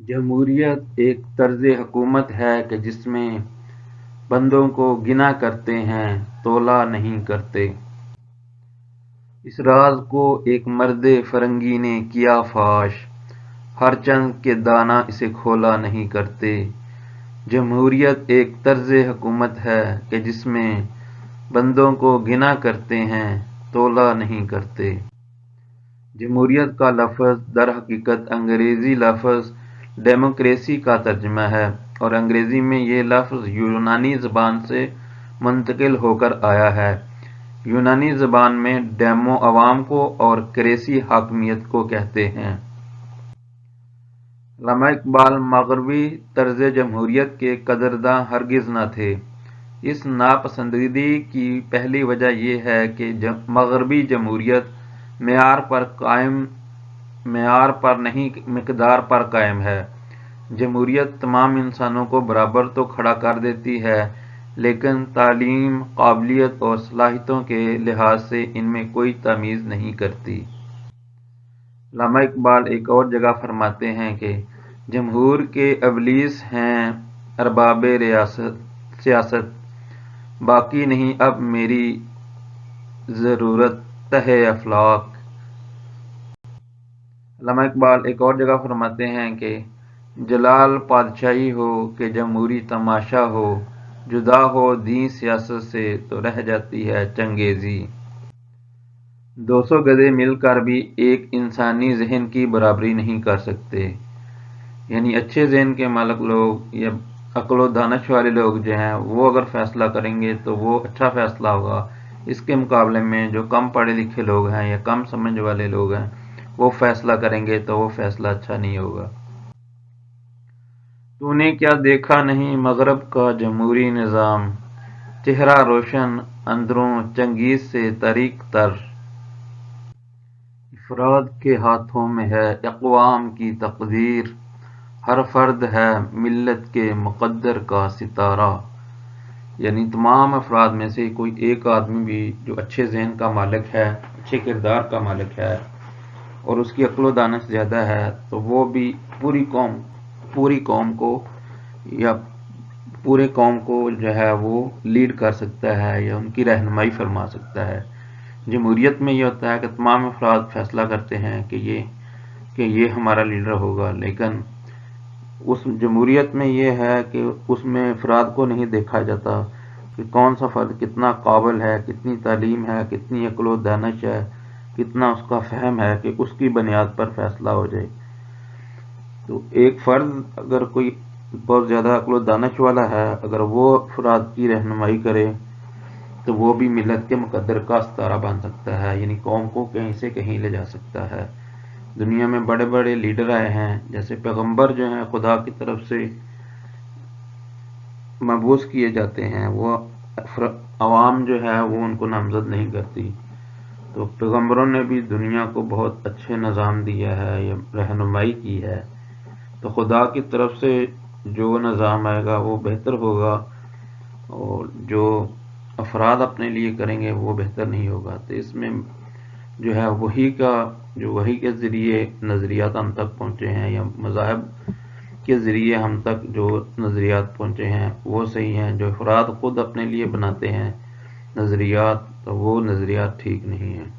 جمہوریت ایک طرز حکومت ہے کہ جس میں بندوں کو گنا کرتے ہیں، تولا نہیں کرتے۔ اس راز کو ایک مرد فرنگی نے کیا فاش، ہر چند کے دانا اسے کھولا نہیں کرتے۔ جمہوریت ایک طرز حکومت ہے کہ جس میں بندوں کو گنا کرتے ہیں، تولا نہیں کرتے۔ جمہوریت کا لفظ در حقیقت انگریزی لفظ ڈیموکریسی کا ترجمہ ہے، اور انگریزی میں یہ لفظ یونانی زبان سے منتقل ہو کر آیا ہے۔ یونانی زبان میں ڈیمو عوام کو اور کریسی حاکمیت کو کہتے ہیں۔ علامہ اقبال مغربی طرز جمہوریت کے قدرداں ہرگز نہ تھے۔ اس ناپسندیدگی کی پہلی وجہ یہ ہے کہ مغربی جمہوریت معیار پر نہیں مقدار پر قائم ہے۔ جمہوریت تمام انسانوں کو برابر تو کھڑا کر دیتی ہے، لیکن تعلیم، قابلیت اور صلاحیتوں کے لحاظ سے ان میں کوئی تمیز نہیں کرتی۔ علامہ اقبال ایک اور جگہ فرماتے ہیں کہ جمہور کے ابلیس ہیں ارباب سیاست، باقی نہیں اب میری ضرورت تہ افلاک۔ علامہ اقبال ایک اور جگہ فرماتے ہیں کہ جلال پادشاہی ہو کہ جمہوری تماشا ہو، جدا ہو دین سیاست سے تو رہ جاتی ہے چنگیزی۔ 200 گدھے مل کر بھی ایک انسانی ذہن کی برابری نہیں کر سکتے۔ یعنی اچھے ذہن کے مالک لوگ یا عقل و دانش والے لوگ جو ہیں وہ اگر فیصلہ کریں گے تو وہ اچھا فیصلہ ہوگا۔ اس کے مقابلے میں جو کم پڑھے لکھے لوگ ہیں یا کم سمجھ والے لوگ ہیں وہ فیصلہ کریں گے تو وہ فیصلہ اچھا نہیں ہوگا۔ تو نے کیا دیکھا نہیں مغرب کا جمہوری نظام، چہرہ روشن اندروں چنگیز سے طریق تر۔ افراد کے ہاتھوں میں ہے اقوام کی تقدیر، ہر فرد ہے ملت کے مقدر کا ستارہ۔ یعنی تمام افراد میں سے کوئی ایک آدمی بھی جو اچھے ذہن کا مالک ہے، اچھے کردار کا مالک ہے اور اس کی عقل و دانش زیادہ ہے تو وہ بھی پوری قوم کو یا پورے قوم کو جو ہے وہ لیڈ کر سکتا ہے یا ان کی رہنمائی فرما سکتا ہے۔ جمہوریت میں یہ ہوتا ہے کہ تمام افراد فیصلہ کرتے ہیں کہ یہ ہمارا لیڈر ہوگا، لیکن اس جمہوریت میں یہ ہے کہ اس میں افراد کو نہیں دیکھا جاتا کہ کون سا فرد کتنا قابل ہے، کتنی تعلیم ہے، کتنی عقل و دانش ہے، کتنا اس کا فہم ہے کہ اس کی بنیاد پر فیصلہ ہو جائے۔ تو ایک فرد اگر کوئی بہت زیادہ عقل و دانش والا ہے، اگر وہ افراد کی رہنمائی کرے تو وہ بھی ملت کے مقدر کا ستارہ بن سکتا ہے، یعنی قوم کو کہیں سے کہیں لے جا سکتا ہے۔ دنیا میں بڑے بڑے لیڈر آئے ہیں، جیسے پیغمبر جو ہیں خدا کی طرف سے مبعوث کیے جاتے ہیں، وہ عوام جو ہے وہ ان کو نامزد نہیں کرتی۔ تو پیغمبروں نے بھی دنیا کو بہت اچھے نظام دیا ہے یا رہنمائی کی ہے، تو خدا کی طرف سے جو نظام آئے گا وہ بہتر ہوگا، اور جو افراد اپنے لیے کریں گے وہ بہتر نہیں ہوگا۔ تو اس میں جو ہے وحی کے ذریعے نظریات ہم تک پہنچے ہیں یا مذاہب کے ذریعے ہم تک جو نظریات پہنچے ہیں وہ صحیح ہیں۔ جو افراد خود اپنے لیے بناتے ہیں نظریات تو وہ نظریات ٹھیک نہیں ہیں۔